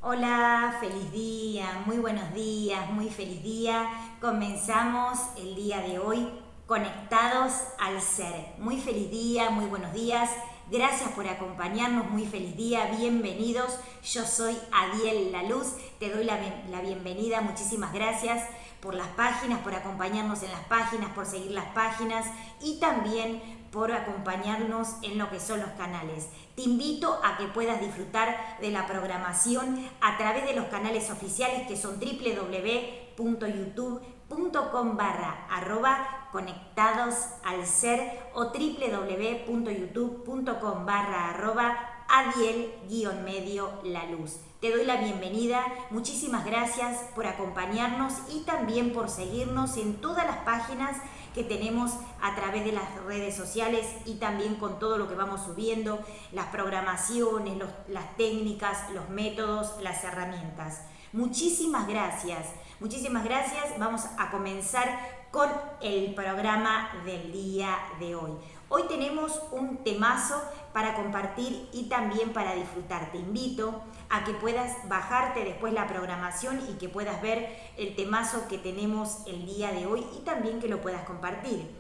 Hola, feliz día, muy buenos días, muy feliz día. Comenzamos el día de hoy conectados al ser. Muy feliz día, muy buenos días. Gracias por acompañarnos, muy feliz día, bienvenidos. Yo soy Adiel La Luz, te doy la bienvenida, muchísimas gracias por las páginas, por acompañarnos en las páginas, por seguir las páginas y también por acompañarnos en lo que son los canales. Te invito a que puedas disfrutar de la programación a través de los canales oficiales que son www.youtube.com/conectados al ser o www.youtube.com/Adiel-La Luz. Te doy la bienvenida, muchísimas gracias por acompañarnos y también por seguirnos en todas las páginas que tenemos a través de las redes sociales y también con todo lo que vamos subiendo, las programaciones, las técnicas, los métodos, las herramientas. Muchísimas gracias, muchísimas gracias. Vamos a comenzar con el programa del día de hoy. Hoy tenemos un temazo para compartir y también para disfrutar. Te invito a que puedas bajarte después la programación y que puedas ver el temazo que tenemos el día de hoy y también que lo puedas compartir.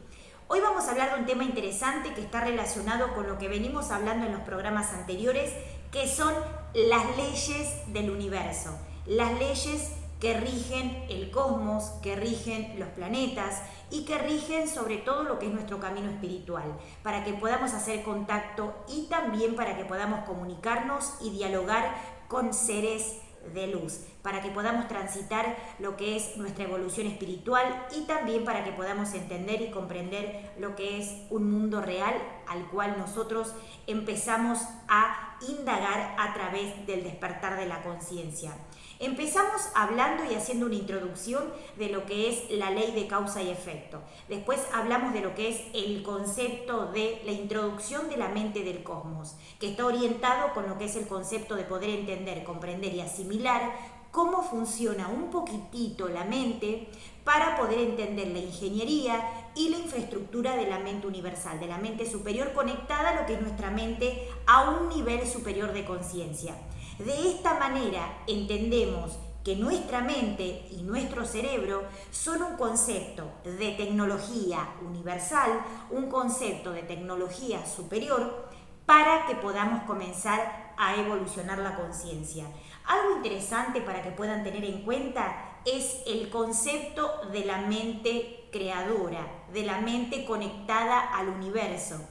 Hoy vamos a hablar de un tema interesante que está relacionado con lo que venimos hablando en los programas anteriores, que son las leyes del universo, las leyes que rigen el cosmos, que rigen los planetas y que rigen sobre todo lo que es nuestro camino espiritual, para que podamos hacer contacto y también para que podamos comunicarnos y dialogar con seres de luz, para que podamos transitar lo que es nuestra evolución espiritual y también para que podamos entender y comprender lo que es un mundo real al cual nosotros empezamos a indagar a través del despertar de la conciencia. Empezamos hablando y haciendo una introducción de lo que es la ley de causa y efecto. Después hablamos de lo que es el concepto de la introducción de la mente del cosmos, que está orientado con lo que es el concepto de poder entender, comprender y asimilar cómo funciona un poquitito la mente para poder entender la ingeniería y la infraestructura de la mente universal, de la mente superior conectada a lo que es nuestra mente a un nivel superior de conciencia. De esta manera entendemos que nuestra mente y nuestro cerebro son un concepto de tecnología universal, un concepto de tecnología superior para que podamos comenzar a evolucionar la conciencia. Algo interesante para que puedan tener en cuenta es el concepto de la mente creadora, de la mente conectada al universo.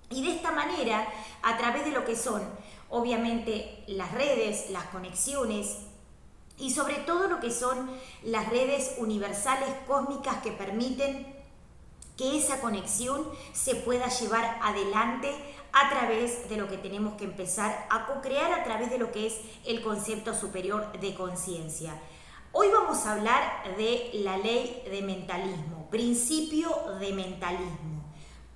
Y de esta manera, a través de lo que son obviamente las redes, las conexiones y sobre todo lo que son las redes universales cósmicas que permiten que esa conexión se pueda llevar adelante a través de lo que tenemos que empezar a co-crear a través de lo que es el concepto superior de conciencia. Hoy vamos a hablar de la ley de mentalismo, principio de mentalismo.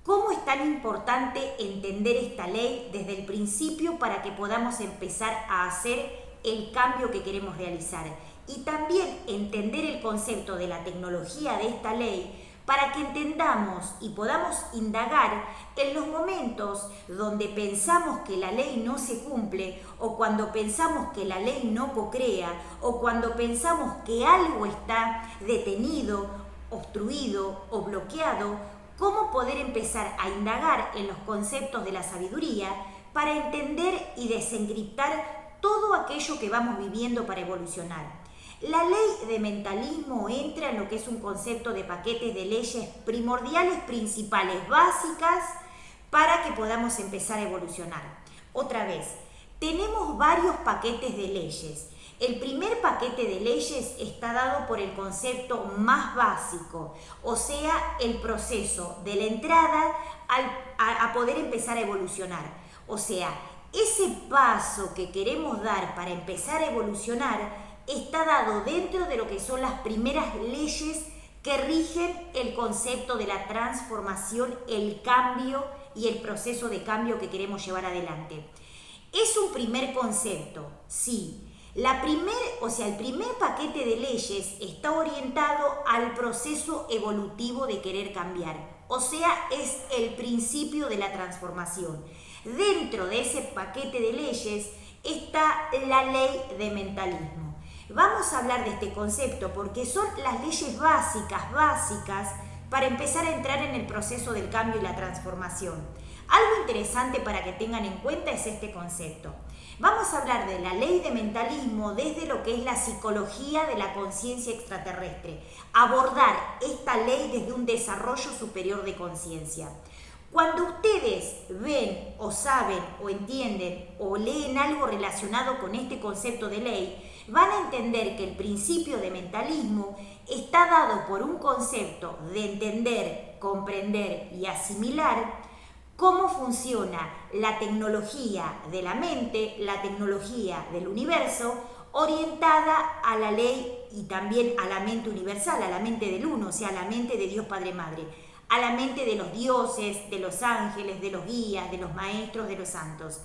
¿Cómo es tan importante entender esta ley desde el principio para que podamos empezar a hacer el cambio que queremos realizar? Y también entender el concepto de la tecnología de esta ley para que entendamos y podamos indagar en los momentos donde pensamos que la ley no se cumple o cuando pensamos que la ley no co-crea o cuando pensamos que algo está detenido, obstruido o bloqueado. Cómo poder empezar a indagar en los conceptos de la sabiduría para entender y desencriptar todo aquello que vamos viviendo para evolucionar. La ley de mentalismo entra en lo que es un concepto de paquetes de leyes primordiales, principales, básicas, para que podamos empezar a evolucionar. Otra vez, tenemos varios paquetes de leyes. El primer paquete de leyes está dado por el concepto más básico, o sea, el proceso de la entrada a poder empezar a evolucionar. O sea, ese paso que queremos dar para empezar a evolucionar está dado dentro de lo que son las primeras leyes que rigen el concepto de la transformación, el cambio y el proceso de cambio que queremos llevar adelante. Es un primer concepto, sí. El primer paquete de leyes está orientado al proceso evolutivo de querer cambiar. O sea, es el principio de la transformación. Dentro de ese paquete de leyes está la ley de mentalismo. Vamos a hablar de este concepto porque son las leyes básicas para empezar a entrar en el proceso del cambio y la transformación. Algo interesante para que tengan en cuenta es este concepto. Vamos a hablar de la ley de mentalismo desde lo que es la psicología de la conciencia extraterrestre. Abordar esta ley desde un desarrollo superior de conciencia. Cuando ustedes ven o saben o entienden o leen algo relacionado con este concepto de ley, van a entender que el principio de mentalismo está dado por un concepto de entender, comprender y asimilar cómo funciona la tecnología de la mente, la tecnología del universo, orientada a la ley y también a la mente universal, a la mente del uno, o sea, a la mente de Dios Padre Madre, a la mente de los dioses, de los ángeles, de los guías, de los maestros, de los santos.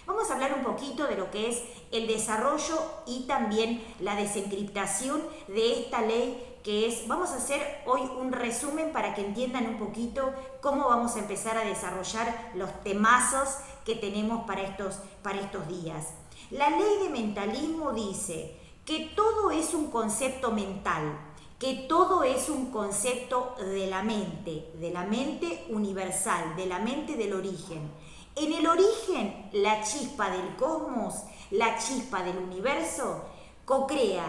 Vamos a hablar un poquito de lo que es el desarrollo y también la desencriptación de esta ley que es, vamos a hacer hoy un resumen para que entiendan un poquito cómo vamos a empezar a desarrollar los temazos que tenemos para estos días. La ley de mentalismo dice que todo es un concepto mental, que todo es un concepto de la mente universal, de la mente del origen. En el origen, la chispa del cosmos, la chispa del universo, co-crea,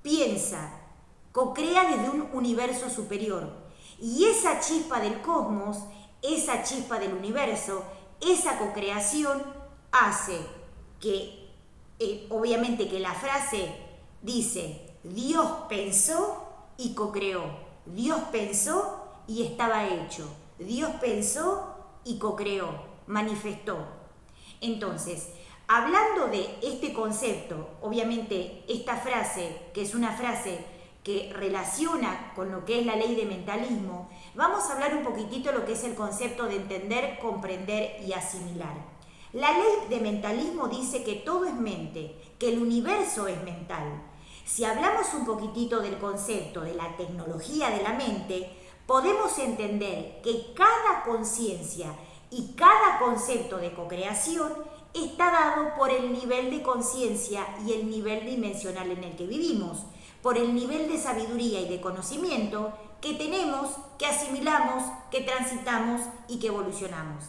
piensa, co-crea desde un universo superior. Y esa chispa del cosmos, esa chispa del universo, esa co-creación hace que, obviamente que la frase dice, Dios pensó y co-creó. Dios pensó y estaba hecho. Dios pensó y co-creó, manifestó. Entonces, hablando de este concepto, obviamente esta frase, que es una frase que relaciona con lo que es la ley de mentalismo, vamos a hablar un poquitito de lo que es el concepto de entender, comprender y asimilar. La ley de mentalismo dice que todo es mente, que el universo es mental. Si hablamos un poquitito del concepto de la tecnología de la mente, podemos entender que cada conciencia y cada concepto de co-creación está dado por el nivel de conciencia y el nivel dimensional en el que vivimos, por el nivel de sabiduría y de conocimiento que tenemos, que asimilamos, que transitamos y que evolucionamos.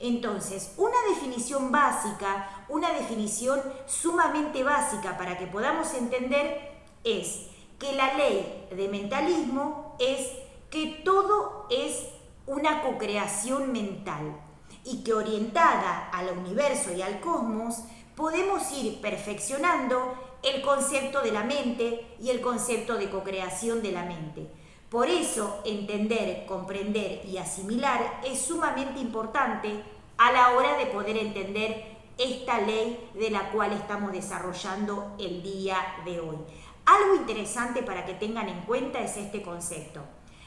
Entonces, una definición básica, una definición sumamente básica para que podamos entender es que la ley de mentalismo es que todo es una co-creación mental y que orientada al universo y al cosmos podemos ir perfeccionando el concepto de la mente y el concepto de co-creación de la mente. Por eso, entender, comprender y asimilar es sumamente importante a la hora de poder entender esta ley de la cual estamos desarrollando el día de hoy. Algo interesante para que tengan en cuenta es este concepto.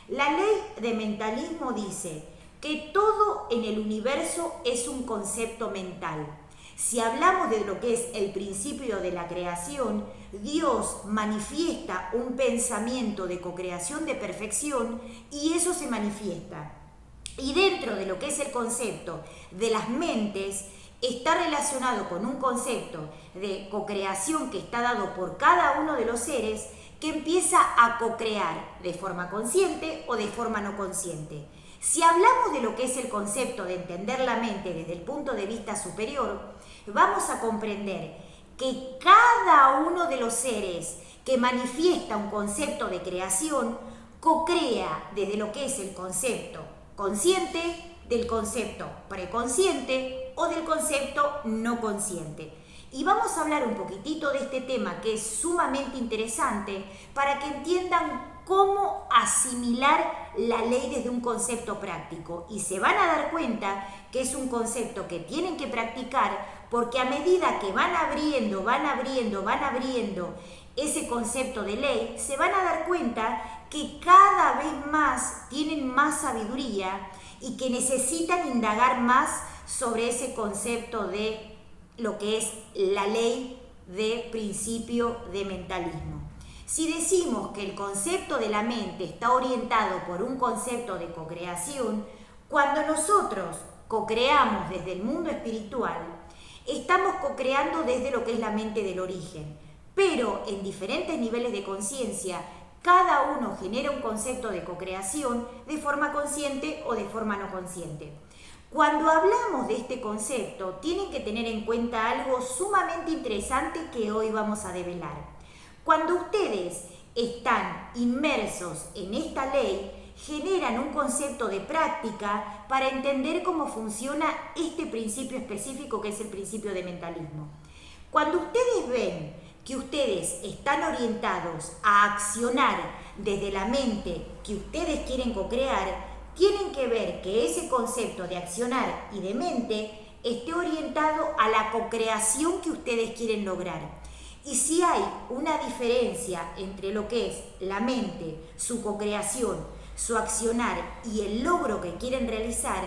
La ley de mentalismo dice que todo en el universo es un concepto mental. Si hablamos de lo que es el principio de la creación, Dios manifiesta un pensamiento de co-creación de perfección y eso se manifiesta. Y dentro de lo que es el concepto de las mentes, está relacionado con un concepto de co-creación que está dado por cada uno de los seres que empieza a co-crear de forma consciente o de forma no consciente. Si hablamos de lo que es el concepto de entender la mente desde el punto de vista superior, vamos a comprender que cada uno de los seres que manifiesta un concepto de creación co-crea desde lo que es el concepto consciente, del concepto preconsciente o del concepto no consciente. Y vamos a hablar un poquitito de este tema que es sumamente interesante para que entiendan cómo asimilar la ley desde un concepto práctico. Y se van a dar cuenta que es un concepto que tienen que practicar porque a medida que van abriendo ese concepto de ley, se van a dar cuenta que cada vez más tienen más sabiduría y que necesitan indagar más sobre ese concepto de lo que es la ley de principio de mentalismo. Si decimos que el concepto de la mente está orientado por un concepto de co-creación, cuando nosotros co-creamos desde el mundo espiritual, Estamos co-creando desde lo que es la mente del origen, pero en diferentes niveles de conciencia, cada uno genera un concepto de co-creación de forma consciente o de forma no consciente. Cuando hablamos de este concepto, tienen que tener en cuenta algo sumamente interesante que hoy vamos a develar. Cuando ustedes están inmersos en esta ley, generan un concepto de práctica para entender cómo funciona este principio específico que es el principio de mentalismo. Cuando ustedes ven que ustedes están orientados a accionar desde la mente que ustedes quieren co-crear, tienen que ver que ese concepto de accionar y de mente esté orientado a la co-creación que ustedes quieren lograr. Y si hay una diferencia entre lo que es la mente, su co-creación, su accionar y el logro que quieren realizar,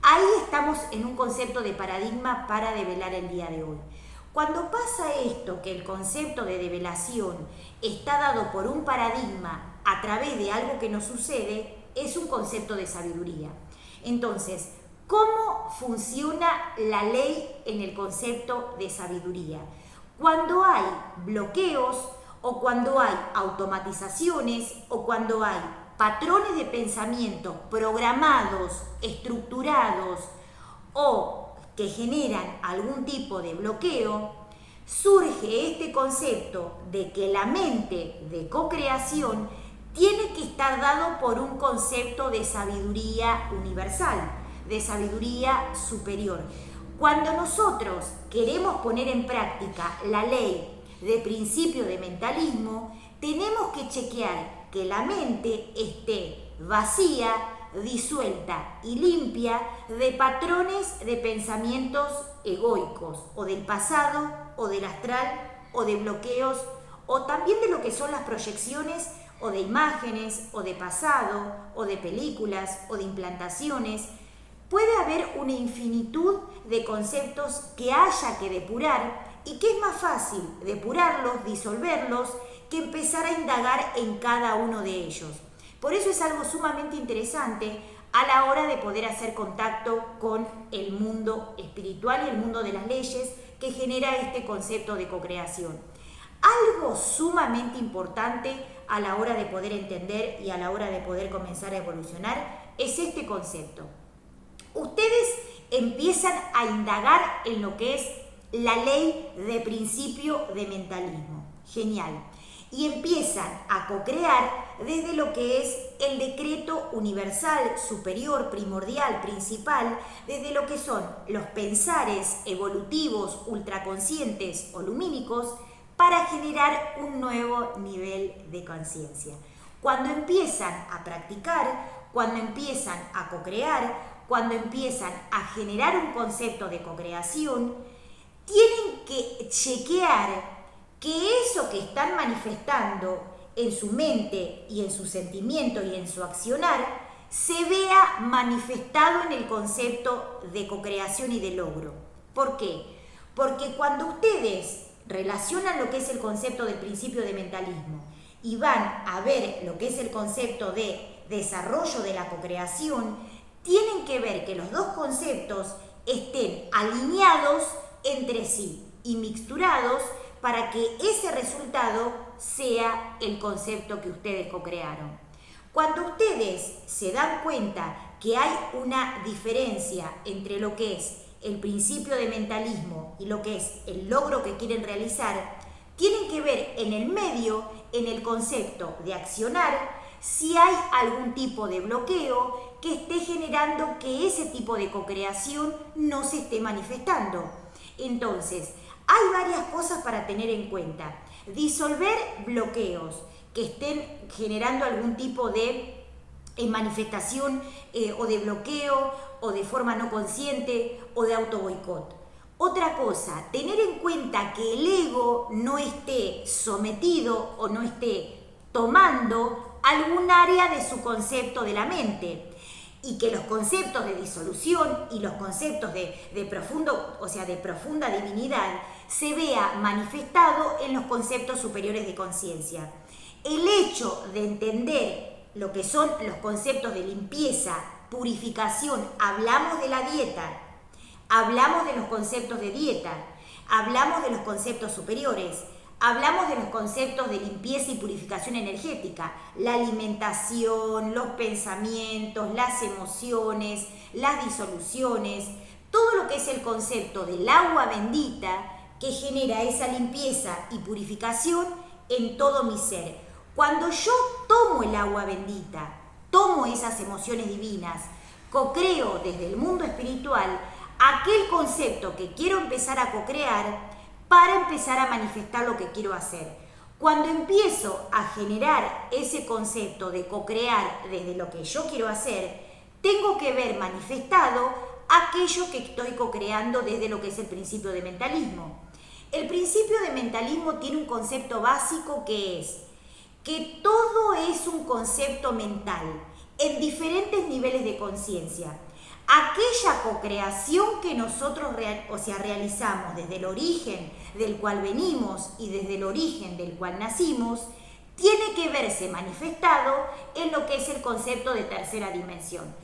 ahí estamos en un concepto de paradigma para develar el día de hoy. Cuando pasa esto, que el concepto de develación está dado por un paradigma a través de algo que nos sucede, es un concepto de sabiduría. Entonces, ¿cómo funciona la ley en el concepto de sabiduría? Cuando hay bloqueos o cuando hay automatizaciones o cuando hay patrones de pensamiento programados, estructurados o que generan algún tipo de bloqueo, surge este concepto de que la mente de co-creación tiene que estar dado por un concepto de sabiduría universal, de sabiduría superior. Cuando nosotros queremos poner en práctica la ley de principio de mentalismo, tenemos que chequear que la mente esté vacía, disuelta y limpia de patrones de pensamientos egoicos, o del pasado, o del astral, o de bloqueos, o también de lo que son las proyecciones o de imágenes, o de pasado, o de películas, o de implantaciones. Puede haber una infinitud de conceptos que haya que depurar y que es más fácil depurarlos, disolverlos, que empezar a indagar en cada uno de ellos. Por eso es algo sumamente interesante a la hora de poder hacer contacto con el mundo espiritual y el mundo de las leyes que genera este concepto de co-creación. Algo sumamente importante a la hora de poder entender y a la hora de poder comenzar a evolucionar es este concepto. Ustedes empiezan a indagar en lo que es la ley de principio de mentalismo. Genial. Y empiezan a co-crear desde lo que es el decreto universal, superior, primordial, principal, desde lo que son los pensares evolutivos, ultraconscientes o lumínicos, para generar un nuevo nivel de conciencia. Cuando empiezan a practicar, cuando empiezan a co-crear, cuando empiezan a generar un concepto de co-creación, tienen que chequear que eso que están manifestando en su mente y en su sentimiento y en su accionar se vea manifestado en el concepto de co-creación y de logro. ¿Por qué? Porque cuando ustedes relacionan lo que es el concepto del principio de mentalismo y van a ver lo que es el concepto de desarrollo de la co-creación, tienen que ver que los dos conceptos estén alineados entre sí y mixturados para que ese resultado sea el concepto que ustedes co-crearon. Cuando ustedes se dan cuenta que hay una diferencia entre lo que es el principio de mentalismo y lo que es el logro que quieren realizar, tienen que ver en el medio, en el concepto de accionar, si hay algún tipo de bloqueo que esté generando que ese tipo de co-creación no se esté manifestando. Entonces, hay varias cosas para tener en cuenta. Disolver bloqueos que estén generando algún tipo de manifestación o de bloqueo o de forma no consciente o de autoboicot. Otra cosa, tener en cuenta que el ego no esté sometido o no esté tomando algún área de su concepto de la mente y que los conceptos de disolución y los conceptos de profundo, o sea, de profunda divinidad se vea manifestado en los conceptos superiores de conciencia. El hecho de entender lo que son los conceptos de limpieza, purificación, hablamos de la dieta, hablamos de los conceptos de dieta, hablamos de los conceptos superiores, hablamos de los conceptos de limpieza y purificación energética, la alimentación, los pensamientos, las emociones, las disoluciones, todo lo que es el concepto del agua bendita que genera esa limpieza y purificación en todo mi ser. Cuando yo tomo el agua bendita, tomo esas emociones divinas, co-creo desde el mundo espiritual aquel concepto que quiero empezar a co-crear para empezar a manifestar lo que quiero hacer. Cuando empiezo a generar ese concepto de co-crear desde lo que yo quiero hacer, tengo que ver manifestado aquello que estoy co-creando desde lo que es el principio de mentalismo. El principio de mentalismo tiene un concepto básico que es que todo es un concepto mental en diferentes niveles de conciencia. Aquella co-creación que nosotros realizamos desde el origen del cual venimos y desde el origen del cual nacimos, tiene que verse manifestado en lo que es el concepto de tercera dimensión.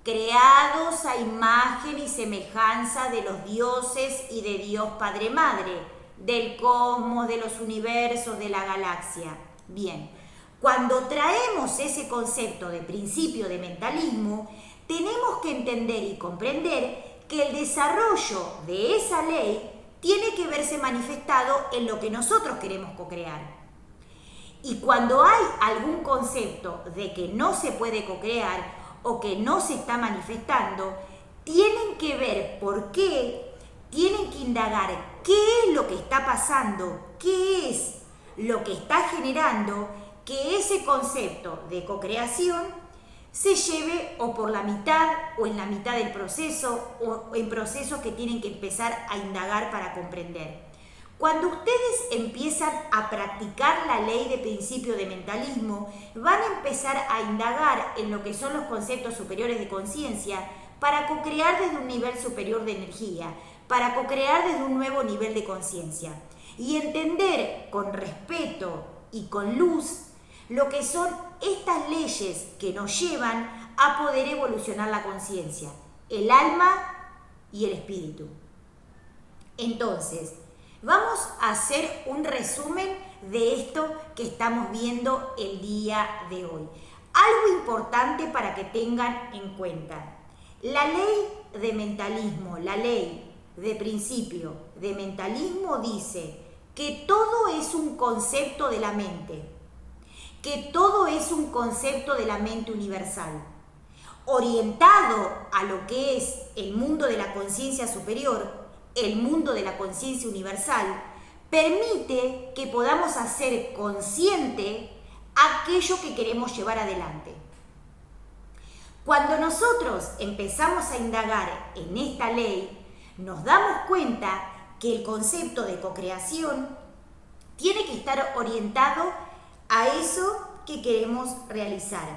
Creados a imagen y semejanza de los dioses y de Dios Padre Madre, del cosmos, de los universos, de la galaxia. Bien, cuando traemos ese concepto de principio de mentalismo, tenemos que entender y comprender que el desarrollo de esa ley tiene que verse manifestado en lo que nosotros queremos co-crear. Y cuando hay algún concepto de que no se puede co-crear o que no se está manifestando, tienen que ver por qué, tienen que indagar qué es lo que está pasando, qué es lo que está generando que ese concepto de co-creación se lleve o por la mitad o en la mitad del proceso o en procesos que tienen que empezar a indagar para comprender. Cuando ustedes empiezan a practicar la ley de principio de mentalismo, van a empezar a indagar en lo que son los conceptos superiores de conciencia para co-crear desde un nivel superior de energía, para co-crear desde un nuevo nivel de conciencia y entender con respeto y con luz lo que son estas leyes que nos llevan a poder evolucionar la conciencia, el alma y el espíritu. Entonces, vamos a hacer un resumen de esto que estamos viendo el día de hoy. Algo importante para que tengan en cuenta. La ley de mentalismo, la ley de principio de mentalismo dice que todo es un concepto de la mente, que todo es un concepto de la mente universal, orientado a lo que es el mundo de la conciencia superior, el mundo de la conciencia universal, permite que podamos hacer consciente aquello que queremos llevar adelante. Cuando nosotros empezamos a indagar en esta ley, nos damos cuenta que el concepto de co-creación tiene que estar orientado a eso que queremos realizar.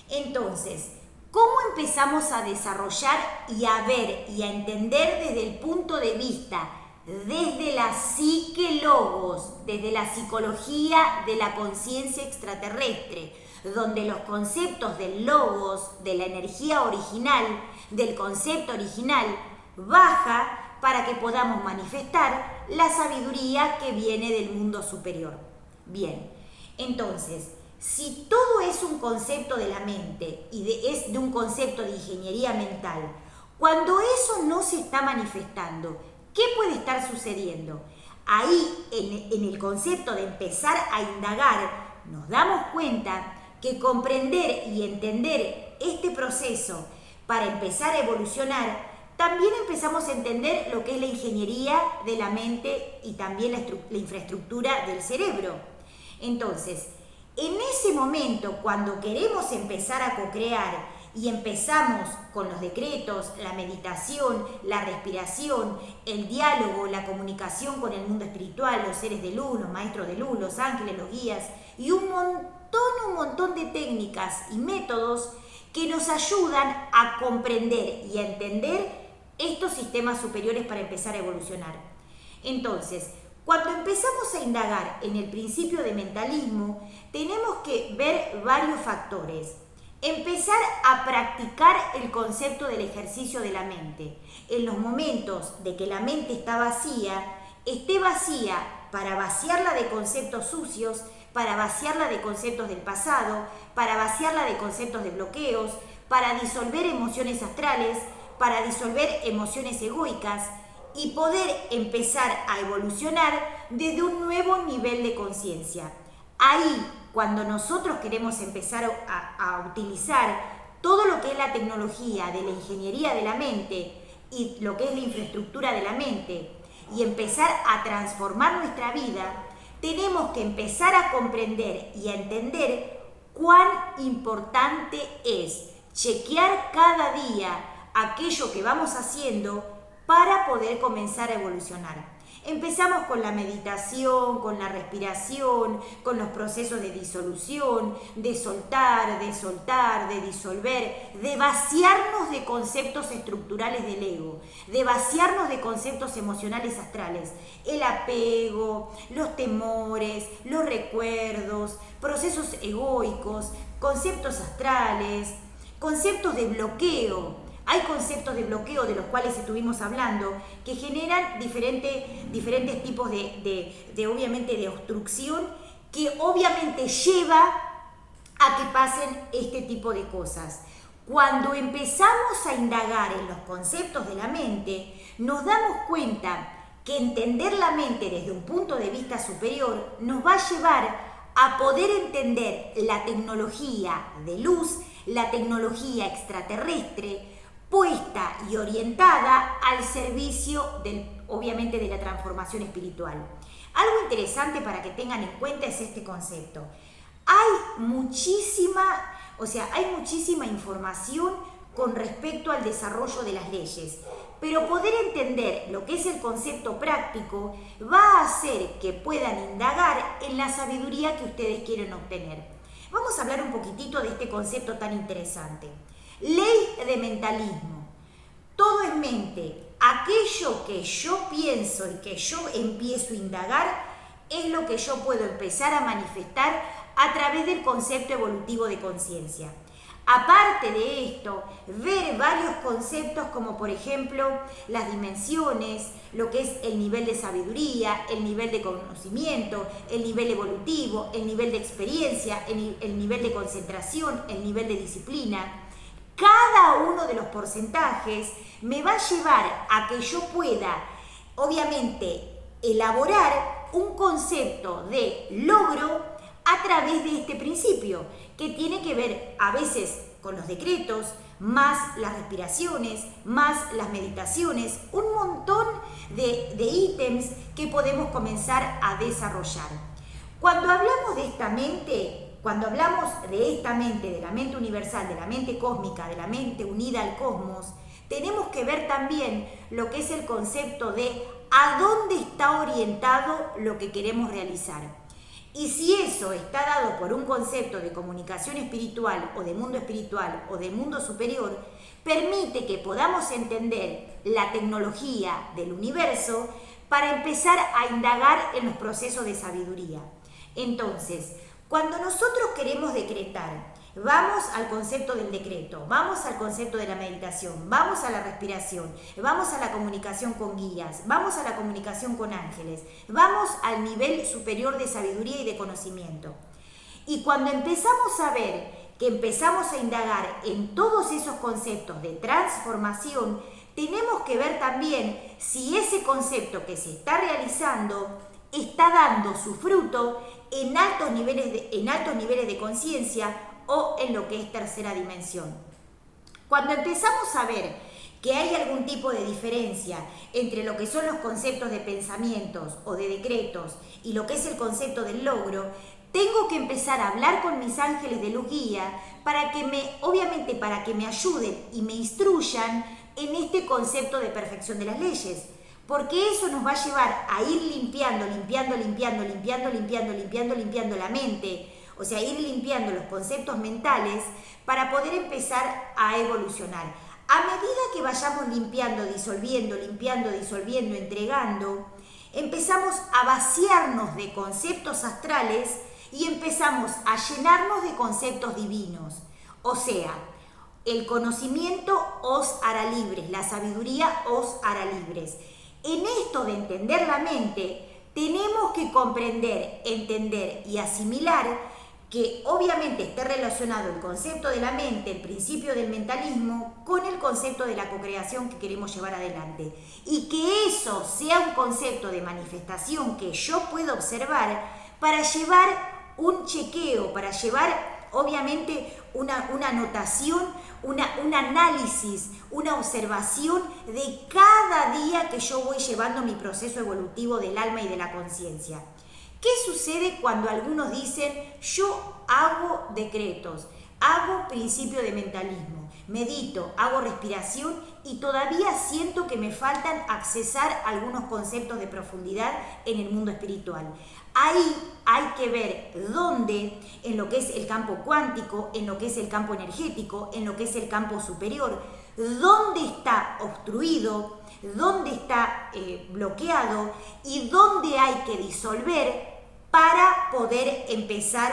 Entonces, ¿cómo empezamos a desarrollar y a ver y a entender desde el punto de vista, desde la psique logos, desde la psicología de la conciencia extraterrestre, donde los conceptos del logos, de la energía original, del concepto original, baja para que podamos manifestar la sabiduría que viene del mundo superior? Bien, entonces, si todo es un concepto de la mente y es de un concepto de ingeniería mental, cuando eso no se está manifestando, ¿qué puede estar sucediendo? Ahí, en el concepto de empezar a indagar, nos damos cuenta que comprender y entender este proceso para empezar a evolucionar, también empezamos a entender lo que es la ingeniería de la mente y también la infraestructura del cerebro. Entonces, en ese momento, cuando queremos empezar a co-crear y empezamos con los decretos, la meditación, la respiración, el diálogo, la comunicación con el mundo espiritual, los seres de luz, los maestros de luz, los ángeles, los guías y un montón de técnicas y métodos que nos ayudan a comprender y a entender estos sistemas superiores para empezar a evolucionar. Entonces, cuando empezamos a indagar en el principio de mentalismo, tenemos que ver varios factores. empezar a practicar el concepto del ejercicio de la mente. En los momentos de que la mente está vacía, esté vacía para vaciarla de conceptos sucios, para vaciarla de conceptos del pasado, para vaciarla de conceptos de bloqueos, para disolver emociones astrales, para disolver emociones egoicas y poder empezar a evolucionar desde un nuevo nivel de conciencia. Ahí, cuando nosotros queremos empezar a utilizar todo lo que es la tecnología de la ingeniería de la mente y lo que es la infraestructura de la mente y empezar a transformar nuestra vida, tenemos que empezar a comprender y a entender cuán importante es chequear cada día aquello que vamos haciendo para poder comenzar a evolucionar. Empezamos con la meditación, con la respiración, con los procesos de disolución, de soltar, de disolver, de vaciarnos de conceptos estructurales del ego, de vaciarnos de conceptos emocionales astrales, el apego, los temores, los recuerdos, procesos egoicos, conceptos astrales, conceptos de bloqueo. Hay conceptos de bloqueo de los cuales estuvimos hablando que generan diferentes tipos obviamente de obstrucción que obviamente lleva a que pasen este tipo de cosas. Cuando empezamos a indagar en los conceptos de la mente, nos damos cuenta que entender la mente desde un punto de vista superior nos va a llevar a poder entender la tecnología de luz, la tecnología extraterrestre, puesta y orientada al servicio obviamente de la transformación espiritual. Algo interesante para que tengan en cuenta es este concepto. Hay muchísima información con respecto al desarrollo de las leyes, pero poder entender lo que es el concepto práctico va a hacer que puedan indagar en la sabiduría que ustedes quieren obtener. Vamos a hablar un poquitito de este concepto tan interesante. Ley de mentalismo. Todo es mente. Aquello que yo pienso y que yo empiezo a indagar es lo que yo puedo empezar a manifestar a través del concepto evolutivo de conciencia. Aparte de esto, ver varios conceptos como por ejemplo las dimensiones, lo que es el nivel de sabiduría, el nivel de conocimiento, el nivel evolutivo, el nivel de experiencia, el nivel de concentración, el nivel de disciplina. Cada uno de los porcentajes me va a llevar a que yo pueda, obviamente, elaborar un concepto de logro a través de este principio, que tiene que ver a veces con los decretos, más las respiraciones, más las meditaciones, un montón de ítems que podemos comenzar a desarrollar. Cuando hablamos de esta mente, cuando hablamos de esta mente, de la mente universal, de la mente cósmica, de la mente unida al cosmos, tenemos que ver también lo que es el concepto de a dónde está orientado lo que queremos realizar. Y si eso está dado por un concepto de comunicación espiritual o de mundo superior, permite que podamos entender la tecnología del universo para empezar a indagar en los procesos de sabiduría. Entonces, cuando nosotros queremos decretar, vamos al concepto del decreto, vamos al concepto de la meditación, vamos a la respiración, vamos a la comunicación con guías, vamos a la comunicación con ángeles, vamos al nivel superior de sabiduría y de conocimiento. Y cuando empezamos a ver que empezamos a indagar en todos esos conceptos de transformación, tenemos que ver también si ese concepto que se está realizando está dando su fruto en altos niveles de conciencia o en lo que es tercera dimensión. Cuando empezamos a ver que hay algún tipo de diferencia entre lo que son los conceptos de pensamientos o de decretos y lo que es el concepto del logro, tengo que empezar a hablar con mis ángeles de luz guía para que me ayuden y me instruyan en este concepto de perfección de las leyes. Porque eso nos va a llevar a ir limpiando la mente, o sea, ir limpiando los conceptos mentales para poder empezar a evolucionar. A medida que vayamos limpiando, disolviendo, entregando, empezamos a vaciarnos de conceptos astrales y empezamos a llenarnos de conceptos divinos. O sea, el conocimiento os hará libres, la sabiduría os hará libres. En esto de entender la mente, tenemos que comprender, entender y asimilar que obviamente esté relacionado el concepto de la mente, el principio del mentalismo, con el concepto de la cocreación que queremos llevar adelante. Y que eso sea un concepto de manifestación que yo puedo observar para llevar un chequeo, para llevar obviamente una anotación, un análisis, una observación de cada día que yo voy llevando mi proceso evolutivo del alma y de la conciencia. ¿Qué sucede cuando algunos dicen, yo hago decretos, hago principio de mentalismo, medito, hago respiración y todavía siento que me faltan accesar algunos conceptos de profundidad en el mundo espiritual? Ahí hay que ver dónde, en lo que es el campo cuántico, en lo que es el campo energético, en lo que es el campo superior, dónde está obstruido, dónde está bloqueado y dónde hay que disolver para poder empezar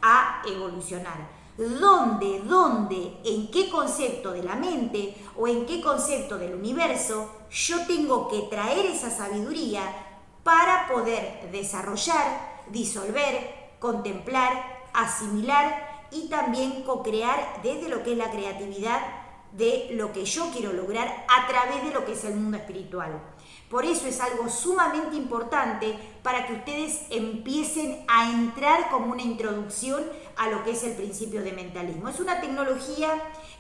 a evolucionar. ¿Dónde, en qué concepto de la mente o en qué concepto del universo yo tengo que traer esa sabiduría para poder desarrollar, disolver, contemplar, asimilar y también co-crear desde lo que es la creatividad de lo que yo quiero lograr a través de lo que es el mundo espiritual. Por eso es algo sumamente importante para que ustedes empiecen a entrar como una introducción a lo que es el principio de mentalismo. Es una tecnología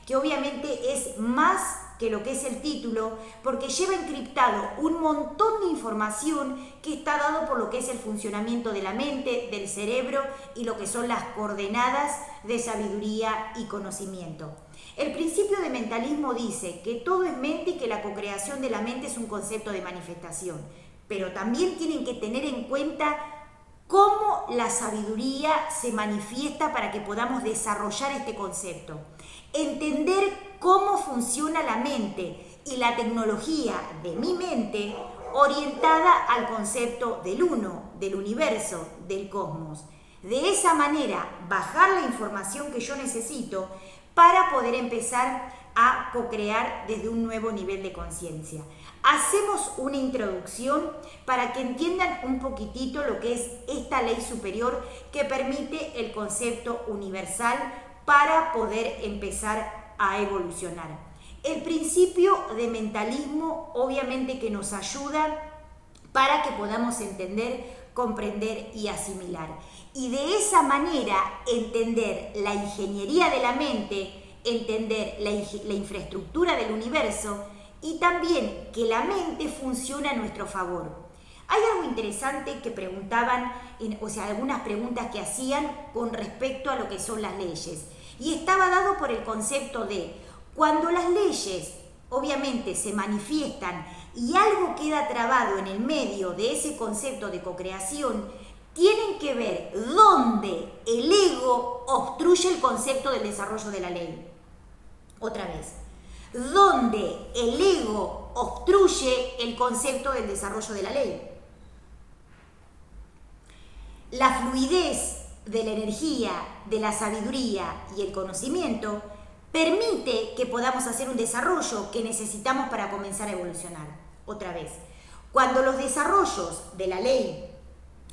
que obviamente es más que lo que es el título, porque lleva encriptado un montón de información que está dado por lo que es el funcionamiento de la mente, del cerebro y lo que son las coordenadas de sabiduría y conocimiento. El principio de mentalismo dice que todo es mente y que la cocreación de la mente es un concepto de manifestación, pero también tienen que tener en cuenta cómo la sabiduría se manifiesta para que podamos desarrollar este concepto. Entender cómo funciona la mente y la tecnología de mi mente orientada al concepto del uno, del universo, del cosmos. De esa manera, bajar la información que yo necesito para poder empezar a co-crear desde un nuevo nivel de conciencia. Hacemos una introducción para que entiendan un poquitito lo que es esta ley superior que permite el concepto universal para poder empezar a evolucionar. El principio de mentalismo obviamente que nos ayuda para que podamos entender, comprender y asimilar. Y de esa manera entender la ingeniería de la mente, entender la infraestructura del universo y también que la mente funciona a nuestro favor. Hay algo interesante que preguntaban, algunas preguntas que hacían con respecto a lo que son las leyes. Y estaba dado por el concepto de cuando las leyes obviamente se manifiestan y algo queda trabado en el medio de ese concepto de cocreación, tienen que ver dónde el ego obstruye el concepto del desarrollo de la ley. Otra vez, dónde el ego obstruye el concepto del desarrollo de la ley. La fluidez de la energía, de la sabiduría y el conocimiento permite que podamos hacer un desarrollo que necesitamos para comenzar a evolucionar. Otra vez, cuando los desarrollos de la ley,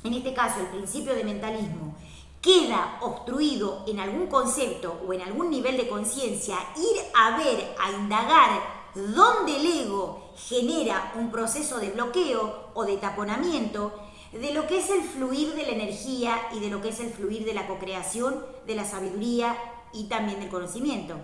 en este caso el principio de mentalismo, queda obstruido en algún concepto o en algún nivel de conciencia, ir a ver, a indagar dónde el ego genera un proceso de bloqueo o de taponamiento de lo que es el fluir de la energía y de lo que es el fluir de la cocreación, de la sabiduría y también del conocimiento.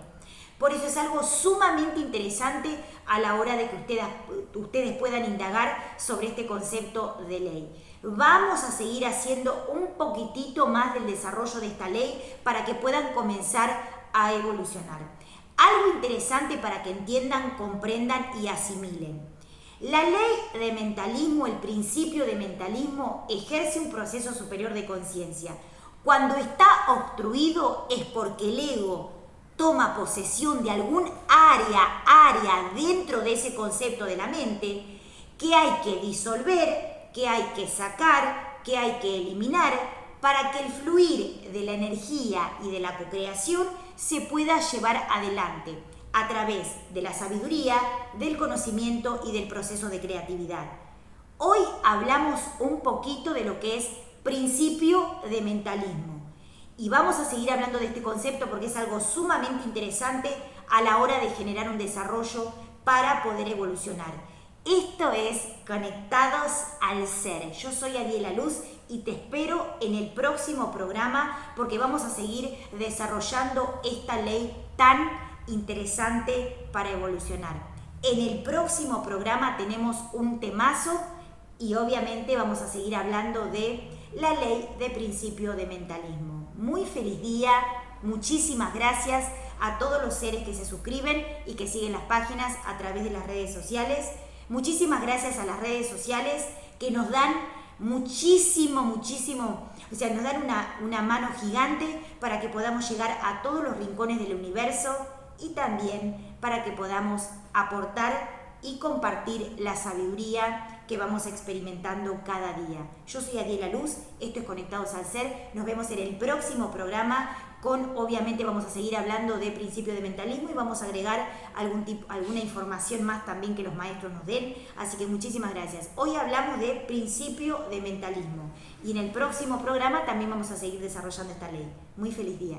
Por eso es algo sumamente interesante a la hora de que ustedes puedan indagar sobre este concepto de ley. Vamos a seguir haciendo un poquitito más del desarrollo de esta ley para que puedan comenzar a evolucionar. Algo interesante para que entiendan, comprendan y asimilen. La ley de mentalismo, el principio de mentalismo, ejerce un proceso superior de conciencia. Cuando está obstruido es porque el ego toma posesión de algún área dentro de ese concepto de la mente que hay que disolver, que hay que sacar, que hay que eliminar para que el fluir de la energía y de la co-creación se pueda llevar adelante a través de la sabiduría, del conocimiento y del proceso de creatividad. Hoy hablamos un poquito de lo que es principio de mentalismo y vamos a seguir hablando de este concepto porque es algo sumamente interesante a la hora de generar un desarrollo para poder evolucionar. Esto es Conectados al Ser. Yo soy Adiela Luz y te espero en el próximo programa porque vamos a seguir desarrollando esta ley tan interesante para evolucionar. En el próximo programa tenemos un temazo y obviamente vamos a seguir hablando de la ley de principio de mentalismo. Muy feliz día, muchísimas gracias a todos los seres que se suscriben y que siguen las páginas a través de las redes sociales. Muchísimas gracias a las redes sociales que nos dan muchísimo, o sea, nos dan una mano gigante para que podamos llegar a todos los rincones del universo y también para que podamos aportar y compartir la sabiduría que vamos experimentando cada día. Yo soy Adiela Luz, esto es Conectados al Ser, nos vemos en el próximo programa obviamente vamos a seguir hablando de principio de mentalismo y vamos a agregar alguna información más también que los maestros nos den, así que muchísimas gracias. Hoy hablamos de principio de mentalismo y en el próximo programa también vamos a seguir desarrollando esta ley. Muy feliz día.